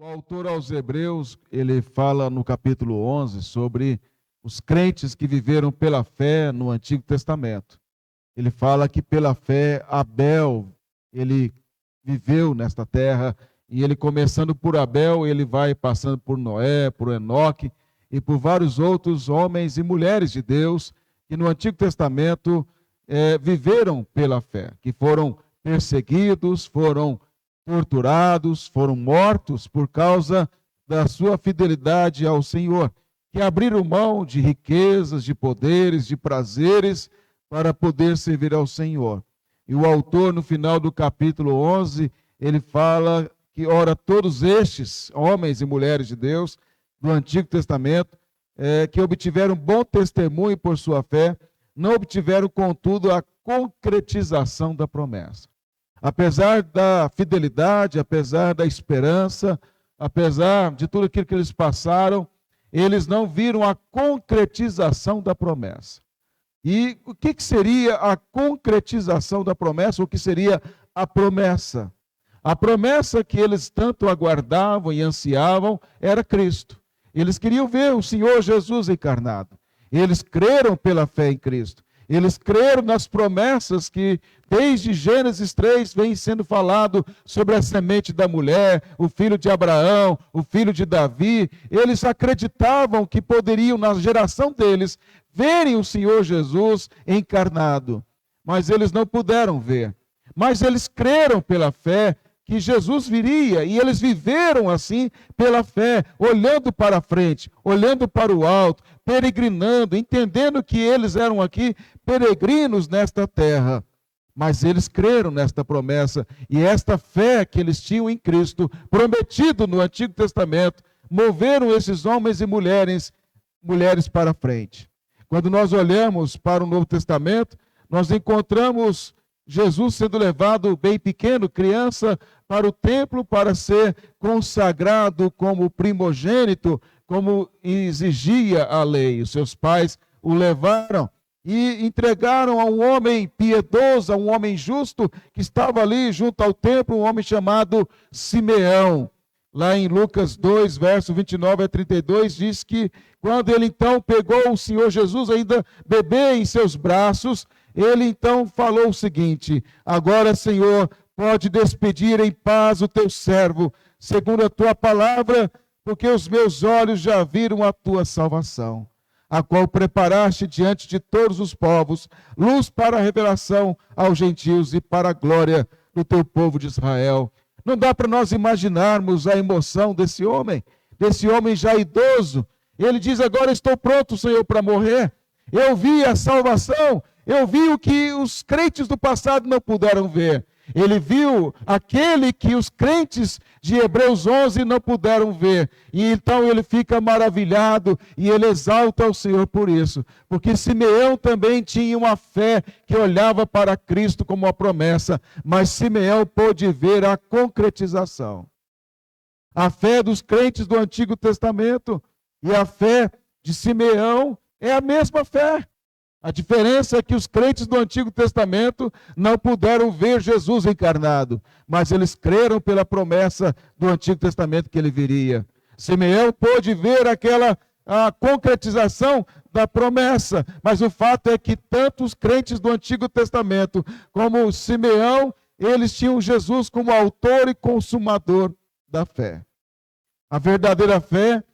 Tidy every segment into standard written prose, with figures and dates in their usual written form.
O autor aos Hebreus, ele fala no capítulo 11 sobre os crentes que viveram pela fé no Antigo Testamento. Ele fala que pela fé Abel, ele viveu nesta terra, e ele começando por Abel, ele vai passando por Noé, por Enoque e por vários outros homens e mulheres de Deus que no Antigo Testamento viveram pela fé, que foram perseguidos, foram torturados, foram mortos por causa da sua fidelidade ao Senhor, que abriram mão de riquezas, de poderes, de prazeres para poder servir ao Senhor. E o autor, no final do capítulo 11, ele fala que, ora, todos estes homens e mulheres de Deus do Antigo Testamento, que obtiveram bom testemunho por sua fé, não obtiveram, contudo, a concretização da promessa. Apesar da fidelidade, apesar da esperança, apesar de tudo aquilo que eles passaram, eles não viram a concretização da promessa. E o que seria a concretização da promessa? O que seria a promessa? A promessa que eles tanto aguardavam e ansiavam era Cristo. Eles queriam ver o Senhor Jesus encarnado. Eles creram pela fé em Cristo. Eles creram nas promessas que, desde Gênesis 3, vem sendo falado sobre a semente da mulher, o filho de Abraão, o filho de Davi. Eles acreditavam que poderiam, na geração deles, verem o Senhor Jesus encarnado. Mas eles não puderam ver. Mas eles creram pela fé que Jesus viria, e eles viveram assim pela fé, olhando para frente, olhando para o alto, peregrinando, entendendo que eles eram aqui peregrinos nesta terra. Mas eles creram nesta promessa, e esta fé que eles tinham em Cristo, prometido no Antigo Testamento, moveram esses homens e mulheres para frente. Quando nós olhamos para o Novo Testamento, nós encontramos Jesus sendo levado bem pequeno, criança, para o templo para ser consagrado como primogênito, como exigia a lei. Os seus pais o levaram e entregaram a um homem piedoso, a um homem justo, que estava ali junto ao templo, um homem chamado Simeão. Lá em Lucas 2, verso 29 a 32, diz que quando ele então pegou o Senhor Jesus, ainda bebê em seus braços, ele então falou o seguinte: agora, Senhor, pode despedir em paz o teu servo, segundo a tua palavra, porque os meus olhos já viram a tua salvação, a qual preparaste diante de todos os povos, luz para a revelação aos gentios e para a glória do teu povo de Israel. Não dá para nós imaginarmos a emoção desse homem já idoso. Ele diz: agora estou pronto, Senhor, para morrer. Eu vi a salvação, eu vi o que os crentes do passado não puderam ver. Ele viu aquele que os crentes de Hebreus 11 não puderam ver. E então ele fica maravilhado e ele exalta o Senhor por isso. Porque Simeão também tinha uma fé que olhava para Cristo como uma promessa. Mas Simeão pôde ver a concretização. A fé dos crentes do Antigo Testamento e a fé de Simeão é a mesma fé. A diferença é que os crentes do Antigo Testamento não puderam ver Jesus encarnado, mas eles creram pela promessa do Antigo Testamento que ele viria. Simeão pôde ver a concretização da promessa, mas o fato é que tanto os crentes do Antigo Testamento como Simeão, eles tinham Jesus como autor e consumador da fé. A verdadeira fé,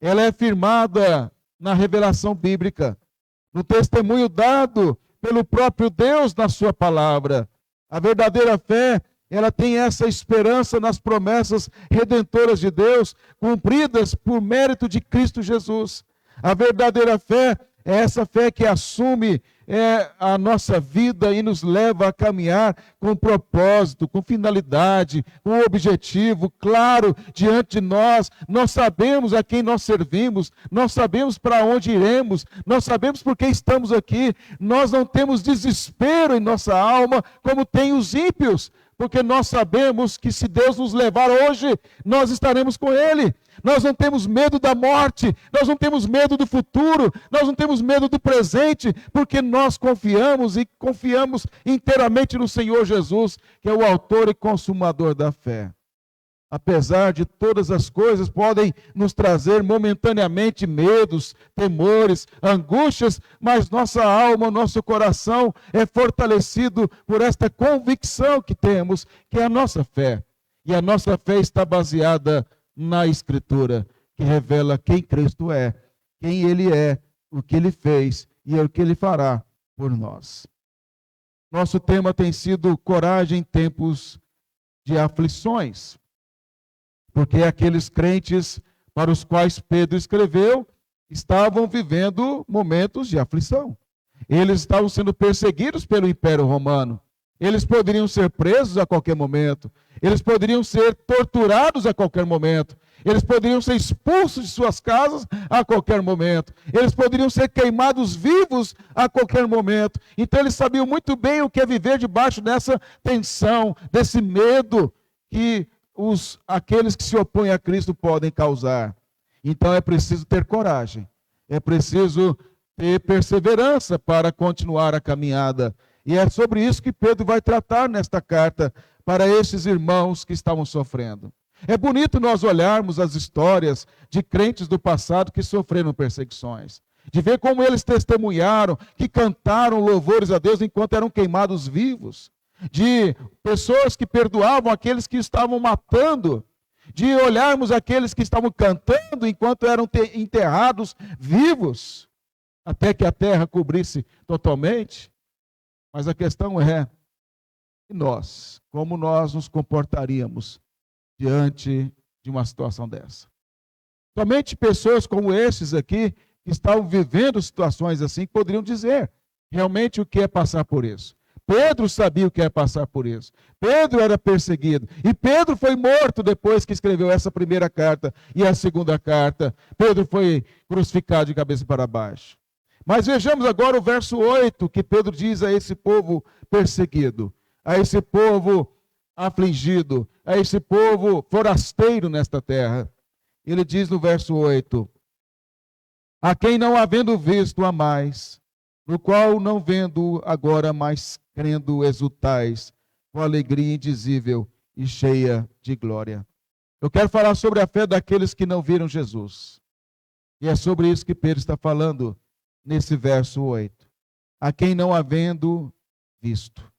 ela é firmada na revelação bíblica, no testemunho dado pelo próprio Deus na sua palavra. A verdadeira fé, ela tem essa esperança nas promessas redentoras de Deus, cumpridas por mérito de Cristo Jesus. A verdadeira fé é essa fé que assume a nossa vida e nos leva a caminhar com propósito, com finalidade, com objetivo claro diante de nós. Nós sabemos a quem nós servimos, nós sabemos para onde iremos, nós sabemos por que estamos aqui. Nós não temos desespero em nossa alma como tem os ímpios, porque nós sabemos que se Deus nos levar hoje, nós estaremos com Ele. Nós não temos medo da morte, nós não temos medo do futuro, nós não temos medo do presente, porque nós confiamos inteiramente no Senhor Jesus, que é o autor e consumador da fé. apesar de todas as coisas, podem nos trazer momentaneamente medos, temores, angústias, mas nossa alma, nosso coração é fortalecido por esta convicção que temos, que é a nossa fé. E a nossa fé está baseada na Escritura, que revela quem Cristo é, quem Ele é, o que Ele fez e o que Ele fará por nós. Nosso tema tem sido coragem em tempos de aflições, porque aqueles crentes para os quais Pedro escreveu estavam vivendo momentos de aflição. Eles estavam sendo perseguidos pelo Império Romano. Eles poderiam ser presos a qualquer momento. Eles poderiam ser torturados a qualquer momento. Eles poderiam ser expulsos de suas casas a qualquer momento. Eles poderiam ser queimados vivos a qualquer momento. Então eles sabiam muito bem o que é viver debaixo dessa tensão, desse medo que aqueles que se opõem a Cristo podem causar. Então é preciso ter coragem. É preciso ter perseverança para continuar a caminhada. E é sobre isso que Pedro vai tratar nesta carta para esses irmãos que estavam sofrendo. É bonito nós olharmos as histórias de crentes do passado que sofreram perseguições, de ver como eles testemunharam, que cantaram louvores a Deus enquanto eram queimados vivos, de pessoas que perdoavam aqueles que estavam matando, de olharmos aqueles que estavam cantando enquanto eram enterrados vivos, até que a terra cobrisse totalmente. Mas a questão é, e nós, como nós nos comportaríamos diante de uma situação dessa? Somente pessoas como esses aqui, que estavam vivendo situações assim, poderiam dizer realmente o que é passar por isso. Pedro sabia o que é passar por isso. Pedro era perseguido. E Pedro foi morto depois que escreveu essa primeira carta e a segunda carta. Pedro foi crucificado de cabeça para baixo. Mas vejamos agora o verso 8, que Pedro diz a esse povo perseguido, a esse povo afligido, a esse povo forasteiro nesta terra. Ele diz no verso 8: a quem não havendo visto amais, no qual não vendo agora, mas crendo exultais, com alegria indizível e cheia de glória. Eu quero falar sobre a fé daqueles que não viram Jesus. E é sobre isso que Pedro está falando nesse verso 8. A quem não havendo visto.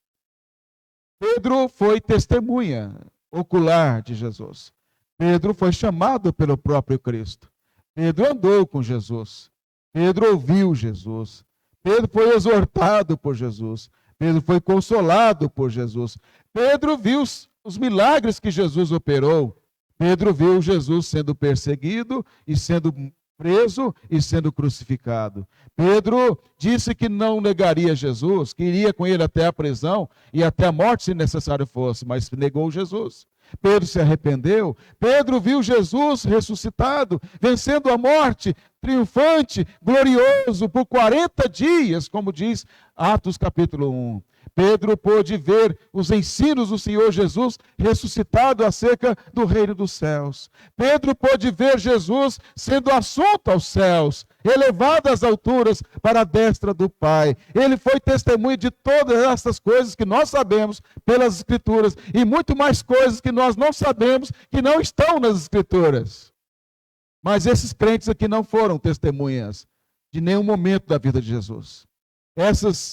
Pedro foi testemunha ocular de Jesus. Pedro foi chamado pelo próprio Cristo. Pedro andou com Jesus. Pedro ouviu Jesus. Pedro foi exortado por Jesus. Pedro foi consolado por Jesus. Pedro viu os milagres que Jesus operou. Pedro viu Jesus sendo perseguido e sendo preso e sendo crucificado. Pedro disse que não negaria Jesus, que iria com ele até a prisão e até a morte se necessário fosse, mas negou Jesus. Pedro se arrependeu. Pedro viu Jesus ressuscitado, vencendo a morte, triunfante, glorioso, por 40 dias, como diz Atos capítulo 1. Pedro pôde ver os ensinos do Senhor Jesus ressuscitado acerca do reino dos céus. Pedro pôde ver Jesus sendo assunto aos céus, elevado às alturas para a destra do Pai. Ele foi testemunha de todas essas coisas que nós sabemos pelas Escrituras e muito mais coisas que nós não sabemos que não estão nas Escrituras. Mas esses crentes aqui não foram testemunhas de nenhum momento da vida de Jesus.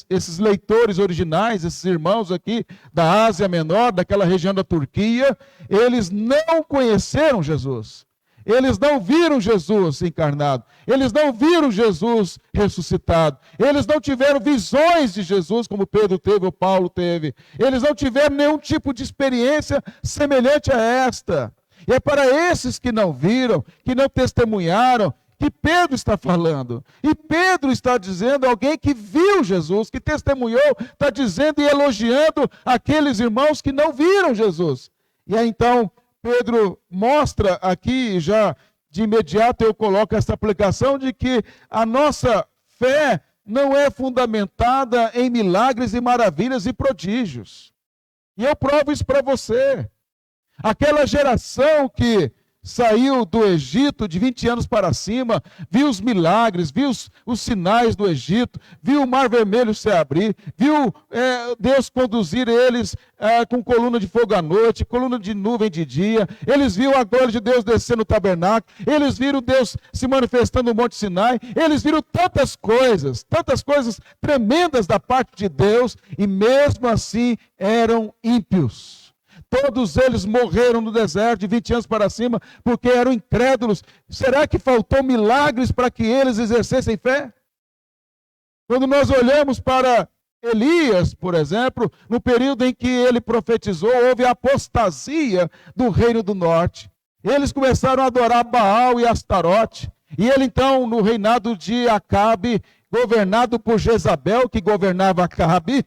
Esses leitores originais, esses irmãos aqui da Ásia Menor, daquela região da Turquia, eles não conheceram Jesus. Eles não viram Jesus encarnado. Eles não viram Jesus ressuscitado. Eles não tiveram visões de Jesus, como Pedro teve ou Paulo teve. Eles não tiveram nenhum tipo de experiência semelhante a esta. E é para esses que não viram, que não testemunharam, que Pedro está falando. E Pedro está dizendo, alguém que viu Jesus, que testemunhou, está dizendo e elogiando aqueles irmãos que não viram Jesus. E aí então Pedro mostra aqui, já de imediato eu coloco essa aplicação de que a nossa fé não é fundamentada em milagres e maravilhas e prodígios. E eu provo isso para você. Aquela geração que saiu do Egito de 20 anos para cima, viu os milagres, viu os sinais do Egito, viu o Mar Vermelho se abrir, viu Deus conduzir eles com coluna de fogo à noite, coluna de nuvem de dia, eles viram a glória de Deus descer no tabernáculo, eles viram Deus se manifestando no Monte Sinai, eles viram tantas coisas tremendas da parte de Deus, e mesmo assim eram ímpios. Todos eles morreram no deserto de 20 anos para cima, porque eram incrédulos. Será que faltou milagres para que eles exercessem fé? Quando nós olhamos para Elias, por exemplo, no período em que ele profetizou, houve a apostasia do reino do norte. Eles começaram a adorar Baal e Astarote. E ele então, no reinado de Acabe, governado por Jezabel, que governava Acabe,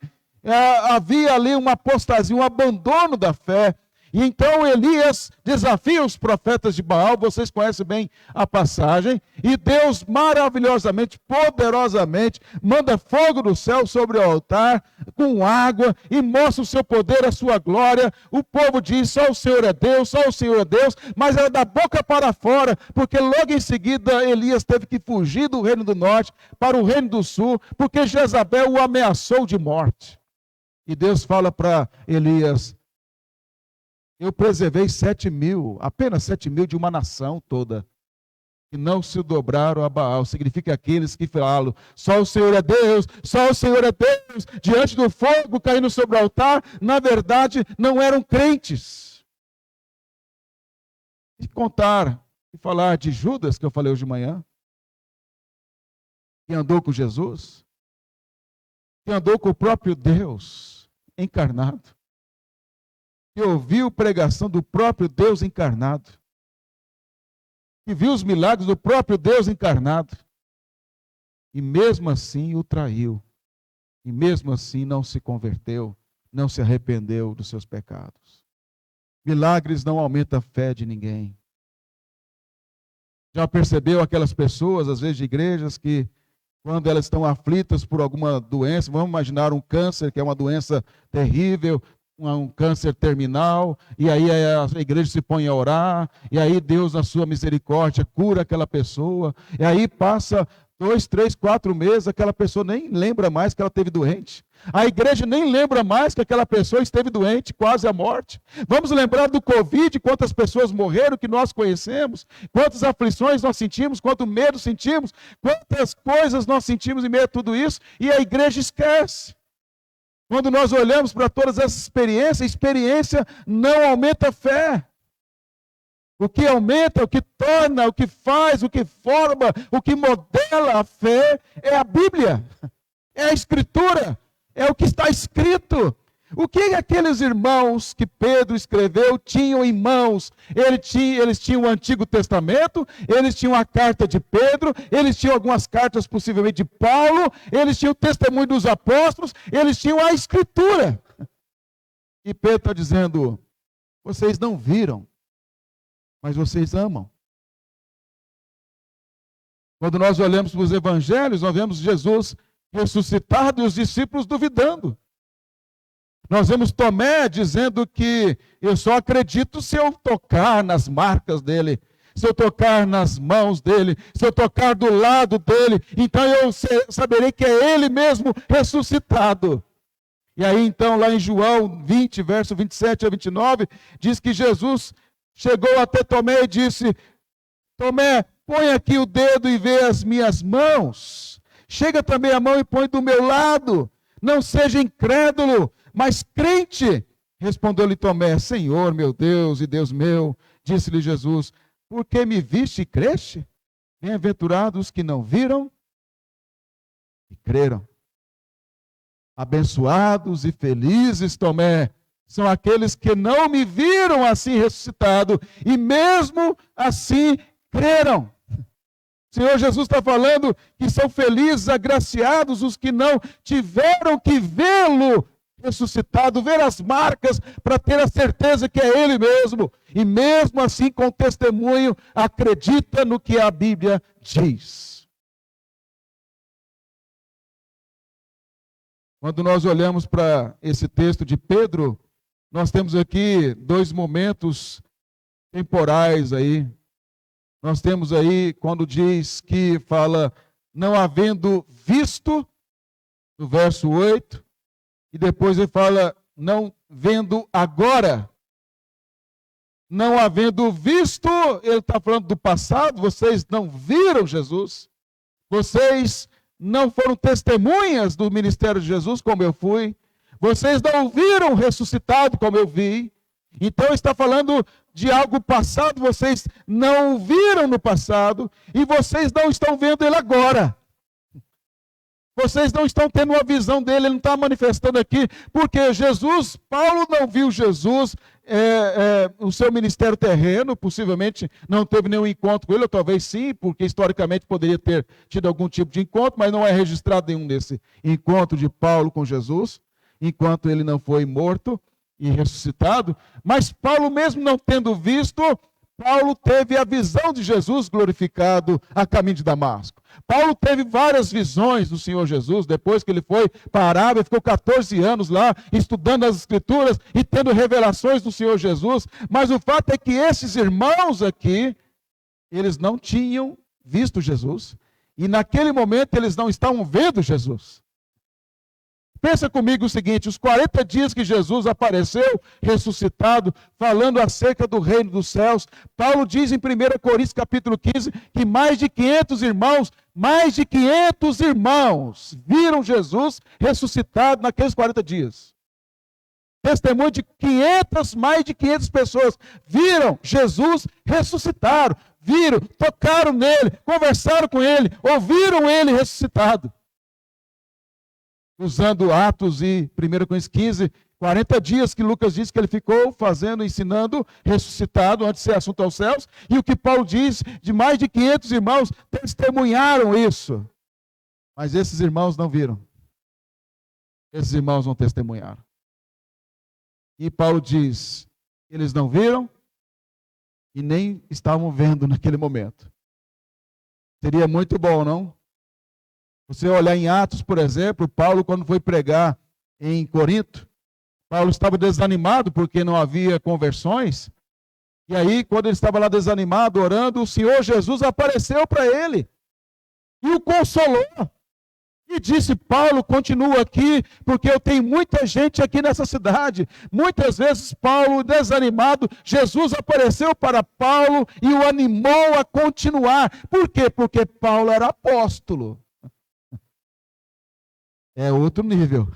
havia ali uma apostasia, um abandono da fé. E então Elias desafia os profetas de Baal, vocês conhecem bem a passagem, e Deus maravilhosamente, poderosamente, manda fogo do céu sobre o altar, com água, e mostra o seu poder, a sua glória. O povo diz, só o Senhor é Deus, só o Senhor é Deus, mas era da boca para fora, porque logo em seguida Elias teve que fugir do reino do norte para o reino do sul, porque Jezabel o ameaçou de morte. E Deus fala para Elias, eu preservei 7.000, apenas 7.000 de uma nação toda, que não se dobraram a Baal. Significa aqueles que falam, só o Senhor é Deus, só o Senhor é Deus, diante do fogo caindo sobre o altar, na verdade não eram crentes. E contar, e falar de Judas, que eu falei hoje de manhã, que andou com Jesus, que andou com o próprio Deus encarnado, que ouviu pregação do próprio Deus encarnado, que viu os milagres do próprio Deus encarnado, e mesmo assim o traiu, e mesmo assim não se converteu, não se arrependeu dos seus pecados. Milagres não aumentam a fé de ninguém. Já percebeu aquelas pessoas, às vezes de igrejas, que quando elas estão aflitas por alguma doença, vamos imaginar um câncer, que é uma doença terrível, um câncer terminal, e aí a igreja se põe a orar, e aí Deus, na sua misericórdia, cura aquela pessoa, e aí passa 2, 3, 4 meses, aquela pessoa nem lembra mais que ela esteve doente. A igreja nem lembra mais que aquela pessoa esteve doente, quase à morte. Vamos lembrar do Covid, quantas pessoas morreram que nós conhecemos, quantas aflições nós sentimos, quanto medo sentimos, quantas coisas nós sentimos em meio a tudo isso, e a igreja esquece. Quando nós olhamos para todas essas experiências, a experiência não aumenta a fé. O que aumenta, o que torna, o que faz, o que forma, o que modela a fé é a Bíblia, é a Escritura, é o que está escrito. O que aqueles irmãos que Pedro escreveu tinham em mãos? Eles tinham o Antigo Testamento, eles tinham a carta de Pedro, eles tinham algumas cartas possivelmente de Paulo, eles tinham o testemunho dos apóstolos, eles tinham a Escritura. E Pedro está dizendo, vocês não viram, mas vocês amam. Quando nós olhamos para os evangelhos, nós vemos Jesus ressuscitado e os discípulos duvidando. Nós vemos Tomé dizendo que eu só acredito se eu tocar nas marcas dele, se eu tocar nas mãos dele, se eu tocar do lado dele, então eu saberei que é ele mesmo ressuscitado. E aí então lá em João 20, verso 27 a 29, diz que Jesus chegou até Tomé e disse, Tomé, põe aqui o dedo e vê as minhas mãos. Chega também a mão e põe do meu lado. Não seja incrédulo, mas crente. Respondeu-lhe Tomé, Senhor, meu Deus e Deus meu, disse-lhe Jesus, por que me viste e creste? Bem-aventurados que não viram e creram. Abençoados e felizes, Tomé, são aqueles que não me viram assim ressuscitado e mesmo assim creram. O Senhor Jesus está falando que são felizes, agraciados os que não tiveram que vê-lo ressuscitado, ver as marcas para ter a certeza que é Ele mesmo. E mesmo assim, com testemunho, acredita no que a Bíblia diz. Quando nós olhamos para esse texto de Pedro, nós temos aqui dois momentos temporais aí. Nós temos aí, quando diz que fala, não havendo visto, no verso 8, e depois ele fala, não vendo agora. Não havendo visto, ele está falando do passado, vocês não viram Jesus, vocês não foram testemunhas do ministério de Jesus, como eu fui, vocês não viram ressuscitado, como eu vi. Então está falando de algo passado, vocês não viram no passado, e vocês não estão vendo ele agora. Vocês não estão tendo uma visão dele, ele não está manifestando aqui, porque Jesus, Paulo não viu Jesus, o seu ministério terreno, possivelmente não teve nenhum encontro com ele, ou talvez sim, porque historicamente poderia ter tido algum tipo de encontro, mas não é registrado nenhum desse encontro de Paulo com Jesus, enquanto ele não foi morto e ressuscitado. Mas Paulo, mesmo não tendo visto, Paulo teve a visão de Jesus glorificado a caminho de Damasco. Paulo teve várias visões do Senhor Jesus, depois que ele foi para a Arábia, ficou 14 anos lá, estudando as Escrituras e tendo revelações do Senhor Jesus. Mas o fato é que esses irmãos aqui, eles não tinham visto Jesus, e naquele momento eles não estavam vendo Jesus. Pensa comigo o seguinte, os 40 dias que Jesus apareceu, ressuscitado, falando acerca do reino dos céus, Paulo diz em 1 Coríntios capítulo 15, que mais de 500 irmãos viram Jesus ressuscitado naqueles 40 dias. Testemunho de mais de 500 pessoas viram Jesus ressuscitado, viram, tocaram nele, conversaram com ele, ouviram ele ressuscitado. Usando Atos e 1 Coríntios 15, 40 dias que Lucas diz que ele ficou fazendo, ensinando, ressuscitado antes de ser assunto aos céus. E o que Paulo diz, de mais de 500 irmãos testemunharam isso. Mas esses irmãos não viram. Esses irmãos não testemunharam. E Paulo diz, eles não viram e nem estavam vendo naquele momento. Seria muito bom, não? Você olhar em Atos, por exemplo, Paulo, quando foi pregar em Corinto, Paulo estava desanimado porque não havia conversões. E aí, quando ele estava lá desanimado, orando, o Senhor Jesus apareceu para ele e o consolou. E disse, Paulo, continua aqui, porque eu tenho muita gente aqui nessa cidade. Muitas vezes, Paulo, desanimado, Jesus apareceu para Paulo e o animou a continuar. Por quê? Porque Paulo era apóstolo. É outro nível.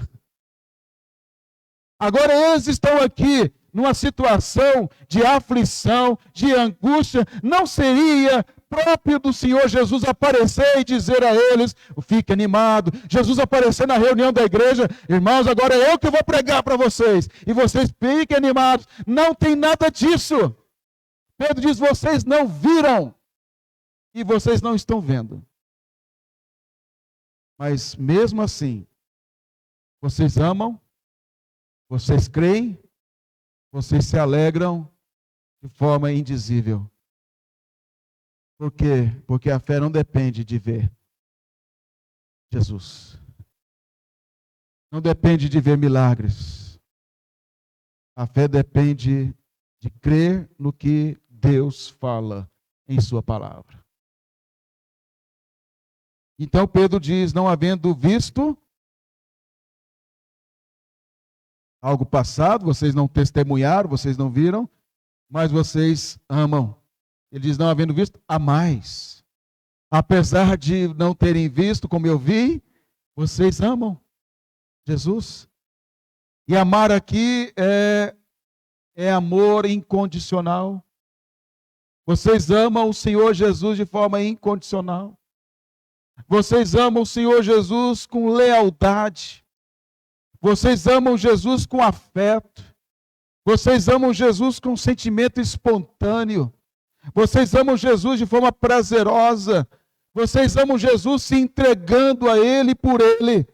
Agora eles estão aqui numa situação de aflição, de angústia. Não seria próprio do Senhor Jesus aparecer e dizer a eles, fique animado. Jesus aparecer na reunião da igreja, irmãos, agora é eu que vou pregar para vocês. E vocês fiquem animados. Não tem nada disso. Pedro diz, vocês não viram. E vocês não estão vendo. Mas mesmo assim, vocês amam, vocês creem, vocês se alegram de forma indizível. Por quê? Porque a fé não depende de ver Jesus. Não depende de ver milagres. A fé depende de crer no que Deus fala em sua palavra. Então Pedro diz, não havendo visto algo passado, vocês não testemunharam, vocês não viram, mas vocês amam. Ele diz, não havendo visto, amais. Apesar de não terem visto como eu vi, vocês amam Jesus. E amar aqui é amor incondicional. Vocês amam o Senhor Jesus de forma incondicional. Vocês amam o Senhor Jesus com lealdade. Vocês amam Jesus com afeto. Vocês amam Jesus com sentimento espontâneo. Vocês amam Jesus de forma prazerosa. Vocês amam Jesus se entregando a Ele por Ele.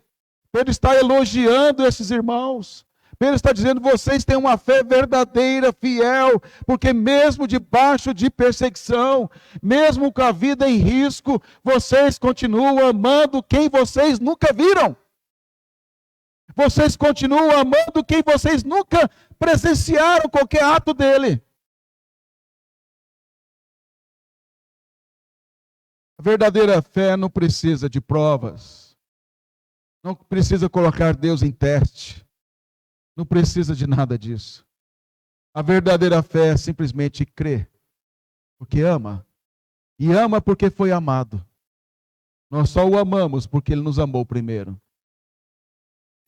Pedro está elogiando esses irmãos. Pedro está dizendo, vocês têm uma fé verdadeira, fiel, porque mesmo debaixo de perseguição, mesmo com a vida em risco, vocês continuam amando quem vocês nunca viram. Vocês continuam amando quem vocês nunca presenciaram qualquer ato dele. verdadeira fé não precisa de provas, não precisa colocar Deus em teste, não precisa de nada disso. A verdadeira fé é simplesmente crer, porque ama, e ama porque foi amado. Nós só o amamos porque ele nos amou primeiro.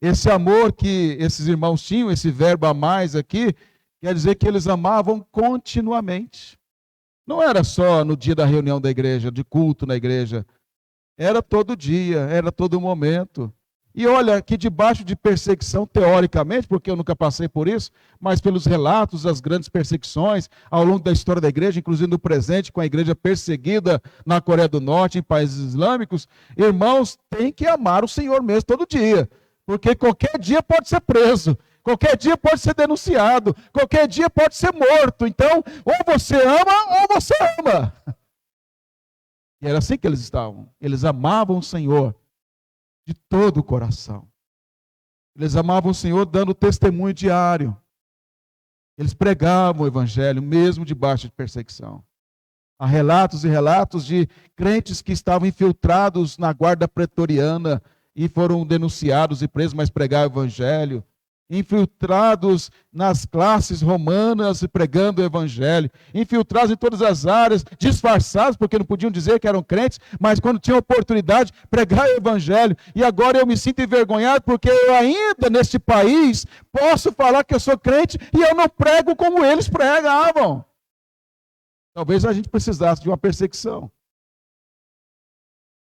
Esse amor que esses irmãos tinham, esse verbo a mais aqui, quer dizer que eles amavam continuamente. Não era só no dia da reunião da igreja, de culto na igreja. Era todo dia, era todo momento. E olha que debaixo de perseguição, teoricamente, porque eu nunca passei por isso, mas pelos relatos das grandes perseguições ao longo da história da igreja, inclusive no presente, com a igreja perseguida na Coreia do Norte, em países islâmicos, irmãos, tem que amar o Senhor mesmo todo dia, porque qualquer dia pode ser preso, qualquer dia pode ser denunciado, qualquer dia pode ser morto. Então, ou você ama, ou você ama. E era assim que eles estavam. Eles amavam o Senhor de todo o coração. Eles amavam o Senhor dando testemunho diário. Eles pregavam o evangelho, mesmo debaixo de perseguição. Há relatos e relatos de crentes que estavam infiltrados na guarda pretoriana e foram denunciados e presos, mas pregaram o evangelho. Infiltrados nas classes romanas e pregando o evangelho, infiltrados em todas as áreas, disfarçados, porque não podiam dizer que eram crentes, mas quando tinham oportunidade, pregar o evangelho. E agora eu me sinto envergonhado, porque eu ainda neste país posso falar que eu sou crente e eu não prego como eles pregavam. Talvez a gente precisasse de uma perseguição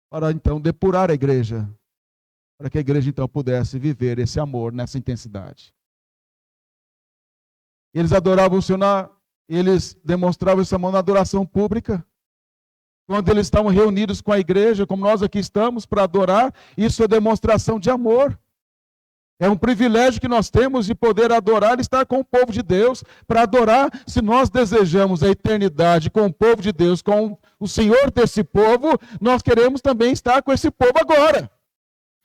para então depurar a igreja, para que a igreja então pudesse viver esse amor nessa intensidade. Eles adoravam o Senhor, eles demonstravam esse amor na adoração pública. Quando eles estavam reunidos com a igreja, como nós aqui estamos, para adorar, isso é demonstração de amor. É um privilégio que nós temos de poder adorar e estar com o povo de Deus. Para adorar, se nós desejamos a eternidade com o povo de Deus, com o Senhor desse povo, nós queremos também estar com esse povo agora.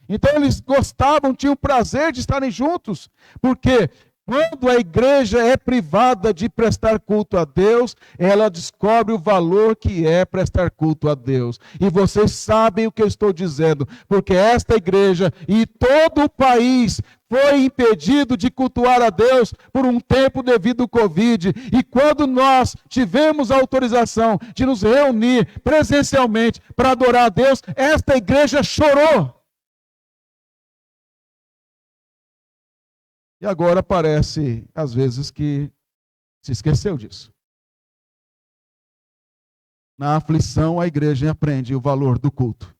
Então eles gostavam, tinham prazer de estarem juntos, porque quando a igreja é privada de prestar culto a Deus, ela descobre o valor que é prestar culto a Deus. E vocês sabem o que eu estou dizendo, porque esta igreja e todo o país foi impedido de cultuar a Deus por um tempo devido ao Covid. E quando nós tivemos a autorização de nos reunir presencialmente para adorar a Deus, esta igreja chorou. E agora parece, às vezes, que se esqueceu disso. Na aflição, a igreja aprende o valor do culto.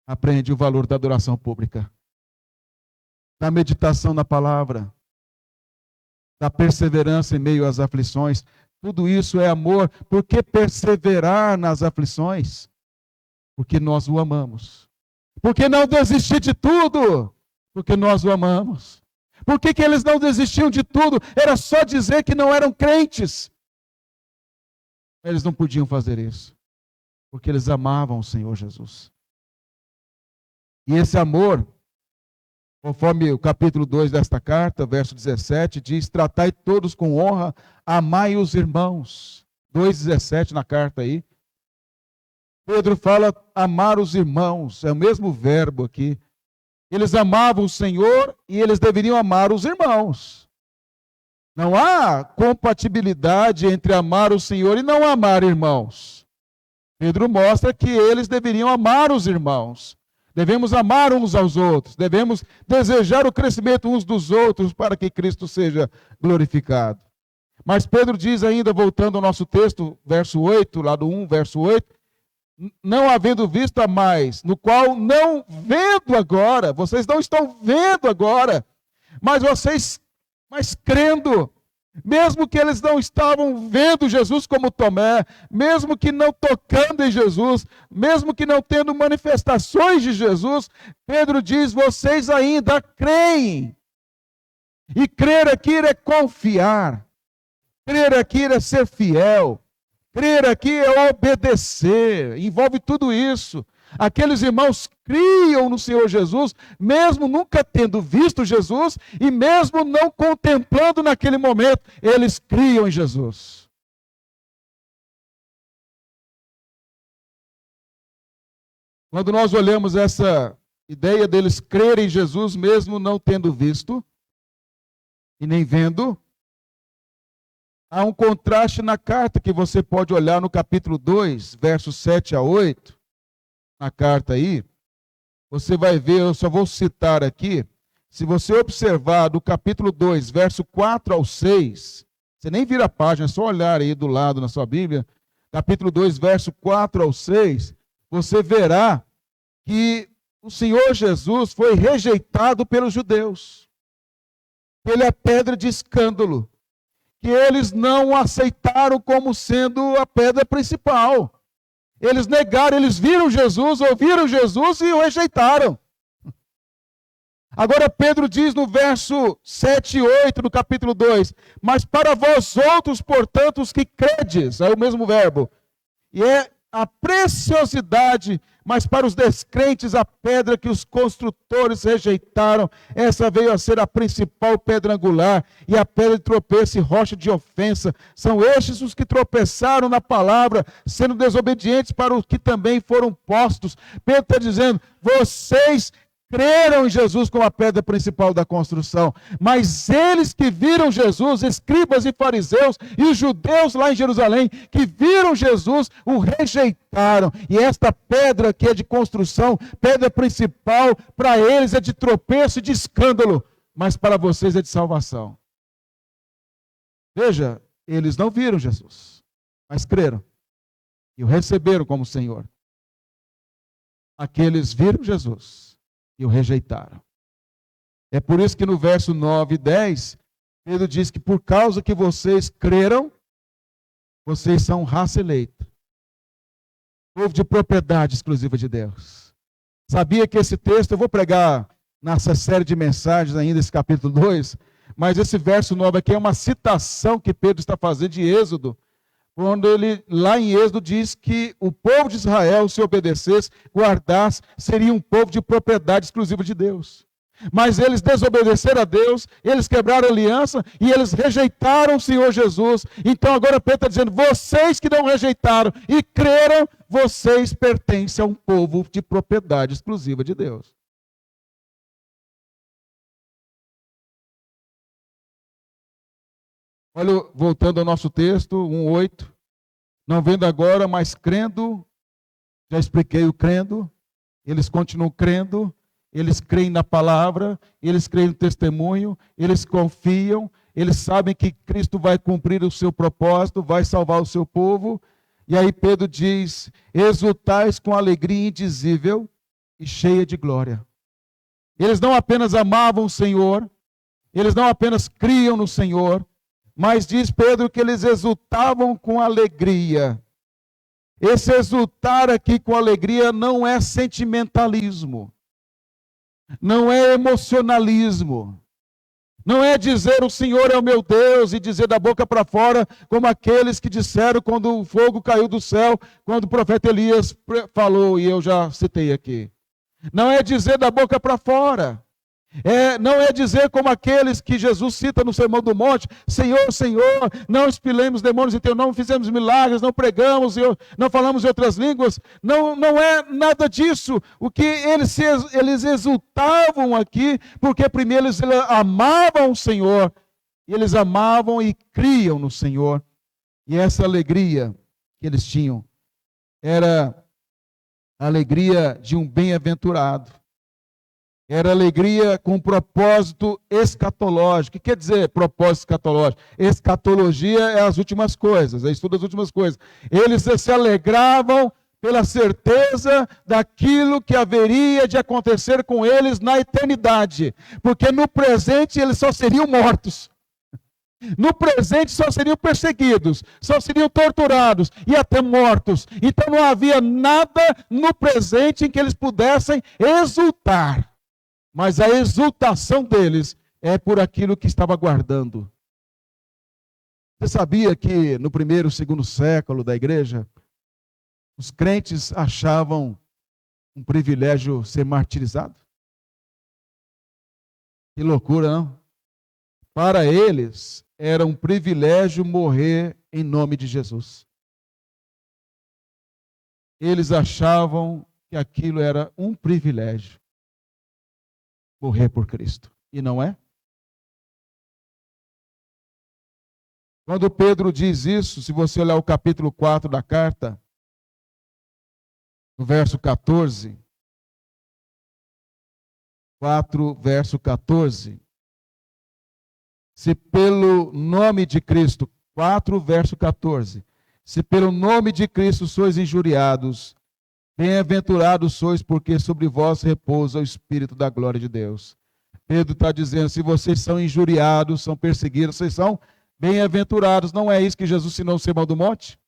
Aprende o valor da adoração pública. Da meditação na palavra. Da perseverança em meio às aflições. Tudo isso é amor. Por que perseverar nas aflições? Porque nós o amamos. Por que não desistir de tudo? Porque nós o amamos. Por que eles não desistiam de tudo? Era só dizer que não eram crentes. Eles não podiam fazer isso. Porque eles amavam o Senhor Jesus. E esse amor, conforme o capítulo 2 desta carta, verso 17, diz: tratai todos com honra, amai os irmãos. 2,17 na carta aí. Pedro fala amar os irmãos. É o mesmo verbo aqui. Eles amavam o Senhor e eles deveriam amar os irmãos. Não há compatibilidade entre amar o Senhor e não amar irmãos. Pedro mostra que eles deveriam amar os irmãos. Devemos amar uns aos outros. Devemos desejar o crescimento uns dos outros para que Cristo seja glorificado. Mas Pedro diz ainda, voltando ao nosso texto, verso 8, lá do 1, verso 8, não havendo vista mais, no qual não vendo agora, vocês não estão vendo agora, mas crendo, mesmo que eles não estavam vendo Jesus como Tomé, mesmo que não tocando em Jesus, mesmo que não tendo manifestações de Jesus, Pedro diz, vocês ainda creem. E crer aqui é confiar, crer aqui é ser fiel. Crer aqui é obedecer, envolve tudo isso. Aqueles irmãos criam no Senhor Jesus, mesmo nunca tendo visto Jesus e mesmo não contemplando naquele momento, eles criam em Jesus. Quando nós olhamos essa ideia deles crerem em Jesus, mesmo não tendo visto e nem vendo, há um contraste na carta que você pode olhar no capítulo 2, versos 7 a 8, na carta aí. Você vai ver, eu só vou citar aqui, se você observar do capítulo 2, verso 4 ao 6, você nem vira a página, é só olhar aí do lado na sua Bíblia, capítulo 2, verso 4 ao 6, você verá que o Senhor Jesus foi rejeitado pelos judeus. Ele é pedra de escândalo, que eles não o aceitaram como sendo a pedra principal. Eles negaram, eles viram Jesus, ouviram Jesus e o rejeitaram. Agora Pedro diz no verso 7 e 8 do capítulo 2, mas para vós outros, portanto, os que credes, é o mesmo verbo, e é a preciosidade, mas para os descrentes a pedra que os construtores rejeitaram, essa veio a ser a principal pedra angular, e a pedra de tropeço e rocha de ofensa. São estes os que tropeçaram na palavra, sendo desobedientes para os que também foram postos. Pedro está dizendo, vocês creram em Jesus como a pedra principal da construção, mas eles que viram Jesus, escribas e fariseus, e os judeus lá em Jerusalém, que viram Jesus, o rejeitaram, e esta pedra que é de construção, pedra principal, para eles é de tropeço e de escândalo, mas para vocês é de salvação. Veja, eles não viram Jesus, mas creram, e o receberam como Senhor. Aqueles viram Jesus, e o rejeitaram. É por isso que no verso 9 e 10, Pedro diz que por causa que vocês creram, vocês são raça eleita, povo de propriedade exclusiva de Deus. Sabia que esse texto, eu vou pregar nessa série de mensagens ainda, esse capítulo 2, mas esse verso 9 aqui é uma citação que Pedro está fazendo de Êxodo, quando ele, lá em Êxodo, diz que o povo de Israel, se obedecesse, guardasse, seria um povo de propriedade exclusiva de Deus. Mas eles desobedeceram a Deus, eles quebraram a aliança e eles rejeitaram o Senhor Jesus. Então agora Pedro está dizendo, vocês que não rejeitaram e creram, vocês pertencem a um povo de propriedade exclusiva de Deus. Olha, voltando ao nosso texto, 1:8. Não vendo agora, mas crendo, já expliquei o crendo, eles continuam crendo, eles creem na palavra, eles creem no testemunho, eles confiam, eles sabem que Cristo vai cumprir o seu propósito, vai salvar o seu povo. E aí Pedro diz, exultais com alegria indizível e cheia de glória. Eles não apenas amavam o Senhor, eles não apenas criam no Senhor, mas diz Pedro que eles exultavam com alegria. Esse exultar aqui com alegria não é sentimentalismo, não é emocionalismo, não é dizer o Senhor é o meu Deus e dizer da boca para fora, como aqueles que disseram quando o fogo caiu do céu, quando o profeta Elias falou, e eu já citei aqui. Não é dizer da boca para fora. Não é dizer como aqueles que Jesus cita no Sermão do Monte, Senhor, Senhor, não expelemos demônios em teu nome, fizemos milagres, não pregamos, não falamos em outras línguas. Não é nada disso. O que eles exultavam aqui, porque primeiro eles amavam o Senhor, e eles amavam e criam no Senhor. E essa alegria que eles tinham era a alegria de um bem-aventurado. Era alegria com propósito escatológico. O que quer dizer propósito escatológico? Escatologia é as últimas coisas, é estudo das últimas coisas. Eles se alegravam pela certeza daquilo que haveria de acontecer com eles na eternidade. Porque no presente eles só seriam mortos. No presente só seriam perseguidos, só seriam torturados e até mortos. Então não havia nada no presente em que eles pudessem exultar. Mas a exultação deles é por aquilo que estava aguardando. Você sabia que no primeiro e segundo século da igreja, os crentes achavam um privilégio ser martirizado? Que loucura, não? Para eles, era um privilégio morrer em nome de Jesus. Eles achavam que aquilo era um privilégio, morrer por Cristo. E não é? Quando Pedro diz isso, se você olhar o capítulo 4 da carta, no verso 14, 4, verso 14, se pelo nome de Cristo, 4, verso 14, se pelo nome de Cristo sois injuriados, bem-aventurados sois, porque sobre vós repousa o Espírito da glória de Deus. Pedro está dizendo, se vocês são injuriados, são perseguidos, vocês são bem-aventurados. Não é isso que Jesus ensinou no Sermão do Monte?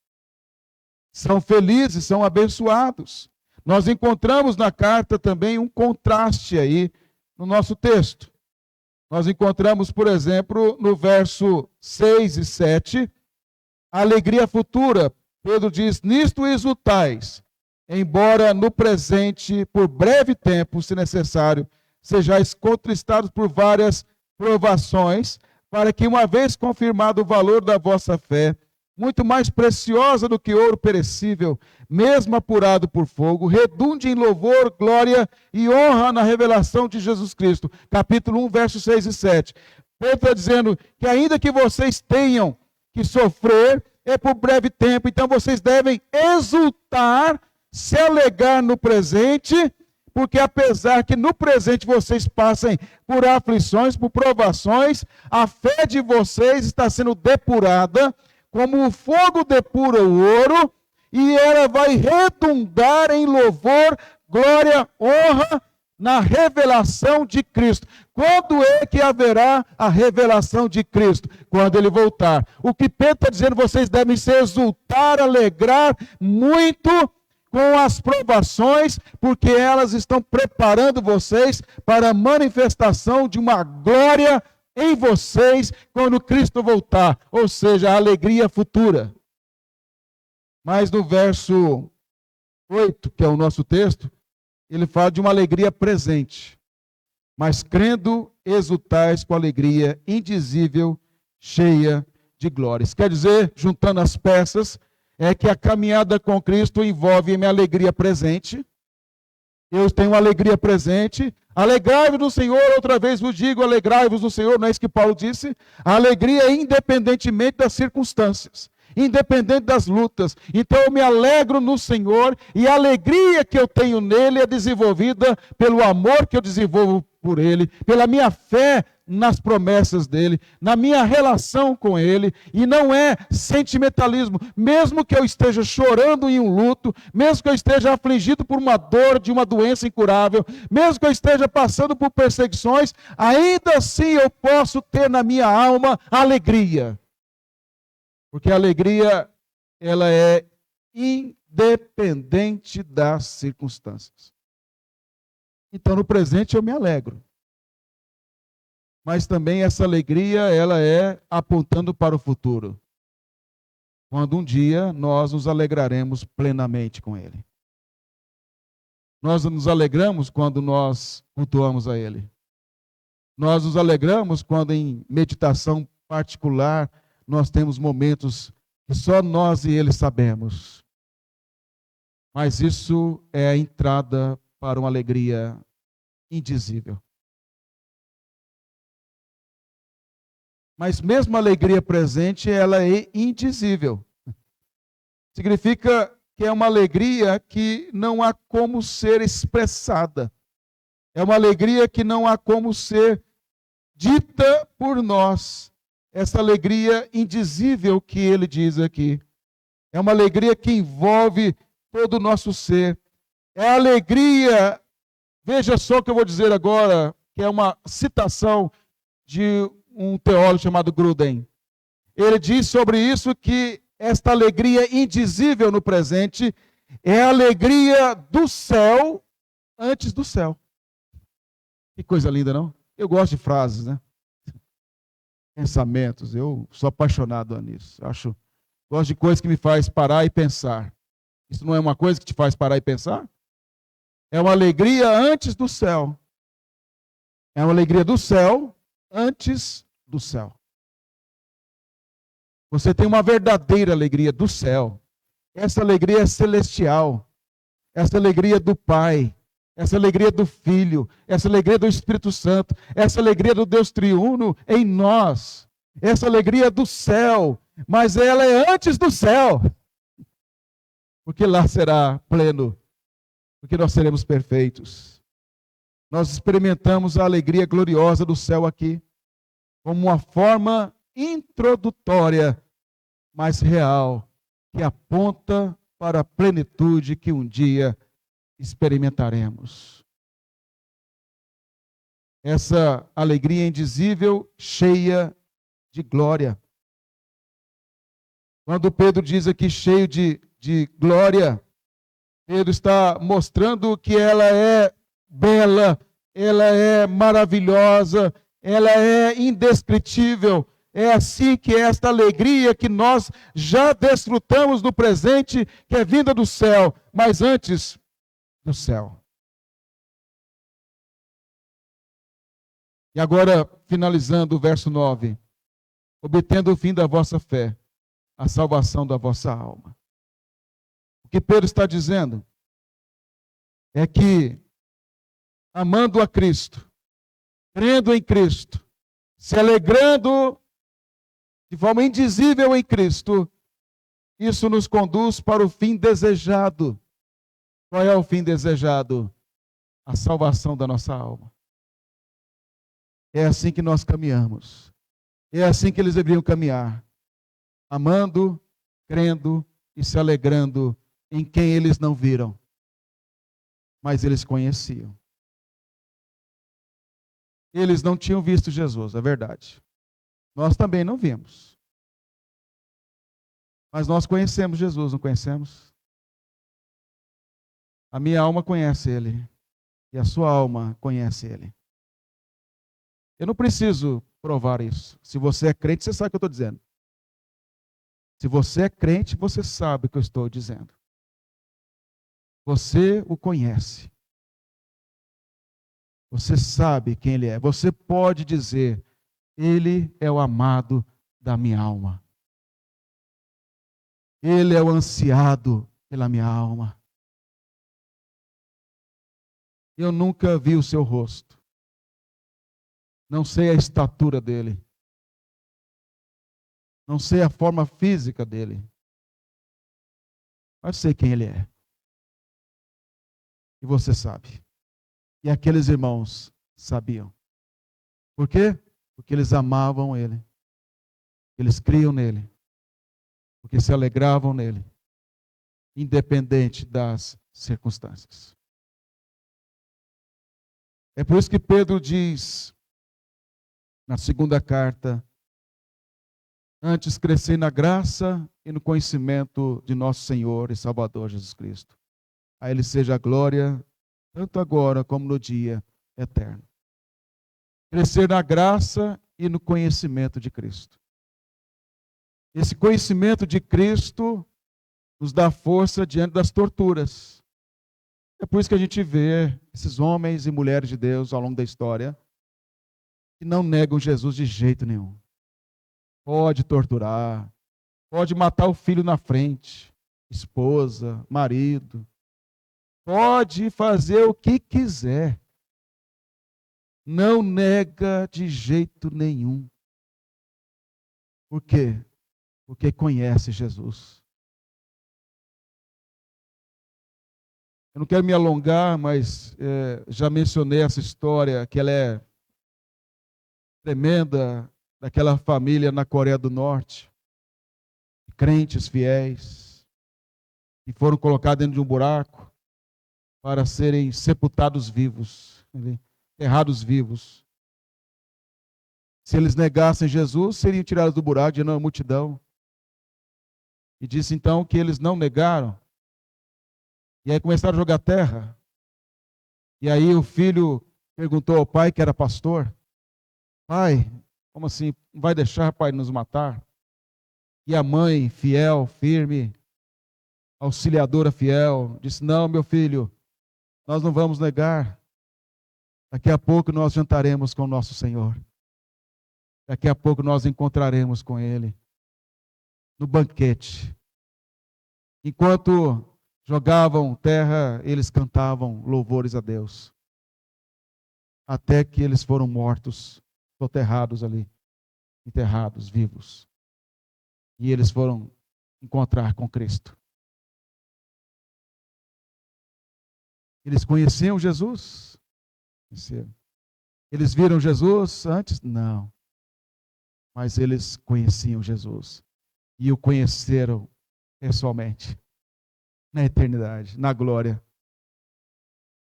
São felizes, são abençoados. Nós encontramos na carta também um contraste aí no nosso texto. Nós encontramos, por exemplo, no verso 6 e 7, a alegria futura. Pedro diz, nisto exultais, embora no presente, por breve tempo, se necessário, sejais contristados por várias provações, para que, uma vez confirmado o valor da vossa fé, muito mais preciosa do que ouro perecível, mesmo apurado por fogo, redunde em louvor, glória e honra na revelação de Jesus Cristo. Capítulo 1, versos 6 e 7. Pedro está dizendo que ainda que vocês tenham que sofrer, é por breve tempo, então vocês devem exultar, se alegrar no presente, porque apesar que no presente vocês passem por aflições, por provações, a fé de vocês está sendo depurada, como o fogo depura o ouro, e ela vai redundar em louvor, glória, honra, na revelação de Cristo. Quando é que haverá a revelação de Cristo? Quando ele voltar. O que Pedro está dizendo, vocês devem se exultar, alegrar muito com as provações, porque elas estão preparando vocês para a manifestação de uma glória em vocês quando Cristo voltar, ou seja, a alegria futura. Mas no verso 8, que é o nosso texto, ele fala de uma alegria presente. Mas crendo, exultais com alegria indizível, cheia de glórias. Quer dizer, juntando as peças, é que a caminhada com Cristo envolve a minha alegria presente. Eu tenho uma alegria presente. Alegrai-vos no Senhor, outra vez vos digo, alegrai-vos no Senhor, não é isso que Paulo disse? A alegria é independentemente das circunstâncias, independente das lutas. Então eu me alegro no Senhor, e a alegria que eu tenho nele é desenvolvida pelo amor que eu desenvolvo por ele, pela minha fé nas promessas dele, na minha relação com ele, e não é sentimentalismo. Mesmo que eu esteja chorando em um luto, mesmo que eu esteja afligido por uma dor de uma doença incurável, mesmo que eu esteja passando por perseguições, ainda assim eu posso ter na minha alma alegria. Porque a alegria, ela é independente das circunstâncias. Então, no presente eu me alegro. Mas também essa alegria, ela é apontando para o futuro. Quando um dia nós nos alegraremos plenamente com Ele. Nós nos alegramos quando nós cultuamos a Ele. Nós nos alegramos quando em meditação particular nós temos momentos que só nós e Ele sabemos. Mas isso é a entrada para uma alegria indizível. Mas mesmo a alegria presente, ela é indizível. Significa que é uma alegria que não há como ser expressada. É uma alegria que não há como ser dita por nós. Essa alegria indizível que ele diz aqui. É uma alegria que envolve todo o nosso ser. É a alegria, veja só o que eu vou dizer agora, que é uma citação de um teólogo chamado Gruden. Ele diz sobre isso que esta alegria indizível no presente é a alegria do céu antes do céu. Que coisa linda, não? Eu gosto de frases, né? Pensamentos, eu sou apaixonado nisso. Gosto de coisas que me faz parar e pensar. Isso não é uma coisa que te faz parar e pensar? É uma alegria antes do céu. É uma alegria do céu antes do céu. Você tem uma verdadeira alegria do céu. Essa alegria é celestial. essa alegria do Pai, essa alegria do Filho, essa alegria do Espírito Santo, essa alegria do Deus triuno em nós, essa alegria do céu, mas ela é antes do céu, porque lá será pleno, porque nós seremos perfeitos. Nós experimentamos a alegria gloriosa do céu aqui, como uma forma introdutória, mas real, que aponta para a plenitude que um dia experimentaremos. Essa alegria indizível, cheia de glória. Quando Pedro diz aqui cheio de glória, Pedro está mostrando que ela é bela, ela é maravilhosa, ela é indescritível. É assim que esta alegria que nós já desfrutamos no presente, que é vinda do céu, mas antes do céu. E agora, finalizando o verso 9. Obtendo o fim da vossa fé, a salvação da vossa alma. O que Pedro está dizendo é que, amando a Cristo, crendo em Cristo, se alegrando de forma indizível em Cristo, isso nos conduz para o fim desejado. Qual é o fim desejado? A salvação da nossa alma. É assim que nós caminhamos. É assim que eles deveriam caminhar. Amando, crendo e se alegrando em quem eles não viram, mas eles conheciam. Eles não tinham visto Jesus, é verdade. Nós também não vimos. Mas nós conhecemos Jesus, não conhecemos? A minha alma conhece Ele. E a sua alma conhece Ele. Eu não preciso provar isso. Se você é crente, você sabe o que eu estou dizendo. Se você é crente, você sabe o que eu estou dizendo. Você o conhece. Você sabe quem Ele é. Você pode dizer, Ele é o amado da minha alma. Ele é o ansiado pela minha alma. Eu nunca vi o seu rosto. Não sei a estatura dele. Não sei a forma física dele. Mas sei quem ele é. E você sabe. E aqueles irmãos sabiam. Por quê? Porque eles amavam ele. Eles criam nele. Porque se alegravam nele. Independente das circunstâncias. É por isso que Pedro diz, na segunda carta, antes crescer na graça e no conhecimento de nosso Senhor e Salvador Jesus Cristo. A Ele seja a glória, tanto agora como no dia eterno. Crescer na graça e no conhecimento de Cristo. Esse conhecimento de Cristo nos dá força diante das torturas. É por isso que a gente vê esses homens e mulheres de Deus ao longo da história que não negam Jesus de jeito nenhum. Pode torturar, pode matar o filho na frente, esposa, marido, pode fazer o que quiser. Não nega de jeito nenhum. Por quê? Porque conhece Jesus. Eu não quero me alongar, mas já mencionei essa história, que ela é tremenda, daquela família na Coreia do Norte, crentes fiéis, que foram colocados dentro de um buraco para serem sepultados vivos, enterrados vivos. Se eles negassem Jesus, seriam tirados do buraco de uma multidão. E disse então que eles não negaram. E aí começaram a jogar terra. E aí o filho perguntou ao pai, que era pastor, pai, como assim, não vai deixar, pai, nos matar? E a mãe, fiel, firme, auxiliadora fiel, disse, não, meu filho, nós não vamos negar. Daqui a pouco nós jantaremos com o nosso Senhor. Daqui a pouco nós encontraremos com Ele no banquete. Enquanto jogavam terra, eles cantavam louvores a Deus. Até que eles foram mortos, soterrados ali, enterrados, vivos. E eles foram encontrar com Cristo. Eles conheciam Jesus? Eles viram Jesus antes? Não. Mas eles conheciam Jesus. E o conheceram pessoalmente. Na eternidade, na glória.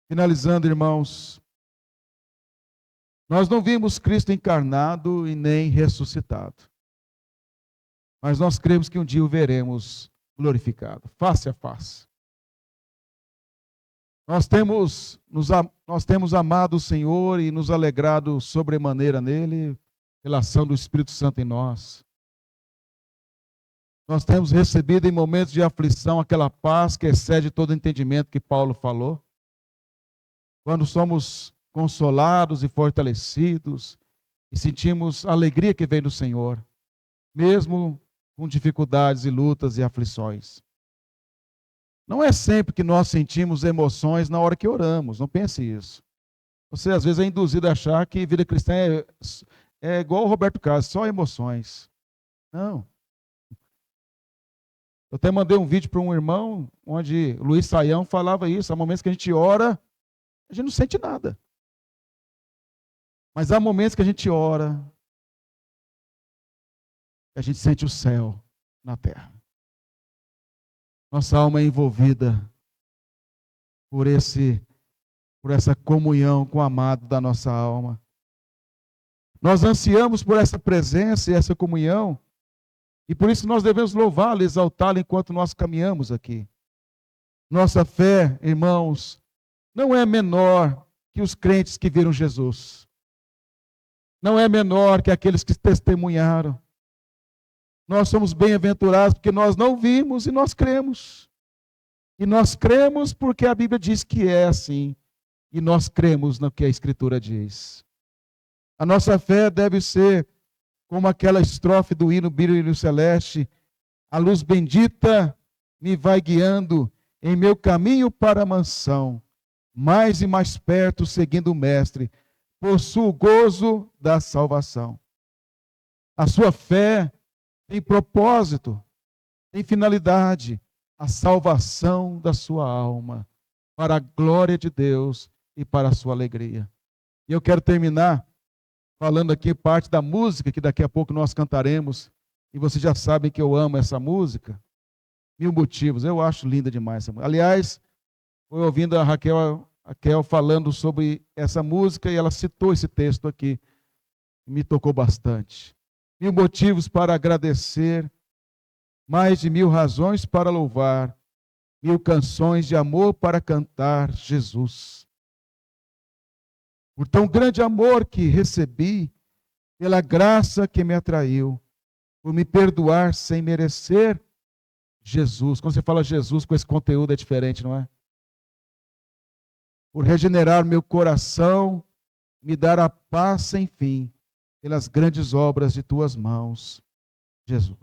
Finalizando, irmãos. Nós não vimos Cristo encarnado e nem ressuscitado. Mas nós cremos que um dia o veremos glorificado, face a face. Nós temos amado o Senhor e nos alegrado sobremaneira nele, pela ação do Espírito Santo em nós. Nós temos recebido em momentos de aflição aquela paz que excede todo entendimento que Paulo falou. Quando somos consolados e fortalecidos e sentimos a alegria que vem do Senhor, mesmo com dificuldades e lutas e aflições. Não é sempre que nós sentimos emoções na hora que oramos, não pense isso. Você às vezes é induzido a achar que vida cristã é igual o Roberto Carlos, só emoções. Não. Eu até mandei um vídeo para um irmão, onde Luiz Saião falava isso. Há momentos que a gente ora, a gente não sente nada. Mas há momentos que a gente ora, a gente sente o céu na terra. Nossa alma é envolvida por essa comunhão com o amado da nossa alma. Nós ansiamos por essa presença e essa comunhão, e por isso nós devemos louvá-lo, exaltá-lo enquanto nós caminhamos aqui. Nossa fé, irmãos, não é menor que os crentes que viram Jesus. Não é menor que aqueles que testemunharam. Nós somos bem-aventurados porque nós não vimos e nós cremos. E nós cremos porque a Bíblia diz que é assim. E nós cremos no que a Escritura diz. A nossa fé deve ser como aquela estrofe do hino Bíblia Celeste. A luz bendita me vai guiando em meu caminho para a mansão. Mais e mais perto, seguindo o Mestre, possuo o gozo da salvação. A sua fé tem propósito, tem finalidade, a salvação da sua alma, para a glória de Deus e para a sua alegria. E eu quero terminar falando aqui parte da música que daqui a pouco nós cantaremos, e vocês já sabem que eu amo essa música. 1000 motivos, eu acho linda demais essa música. Aliás, fui ouvindo a Raquel falando sobre essa música e ela citou esse texto aqui, me tocou bastante. 1000 motivos para agradecer, mais de 1000 razões para louvar, 1000 canções de amor para cantar Jesus. Por tão grande amor que recebi, pela graça que me atraiu, por me perdoar sem merecer, Jesus. Quando você fala Jesus com esse conteúdo é diferente, não é? Por regenerar meu coração, me dar a paz sem fim, pelas grandes obras de tuas mãos, Jesus.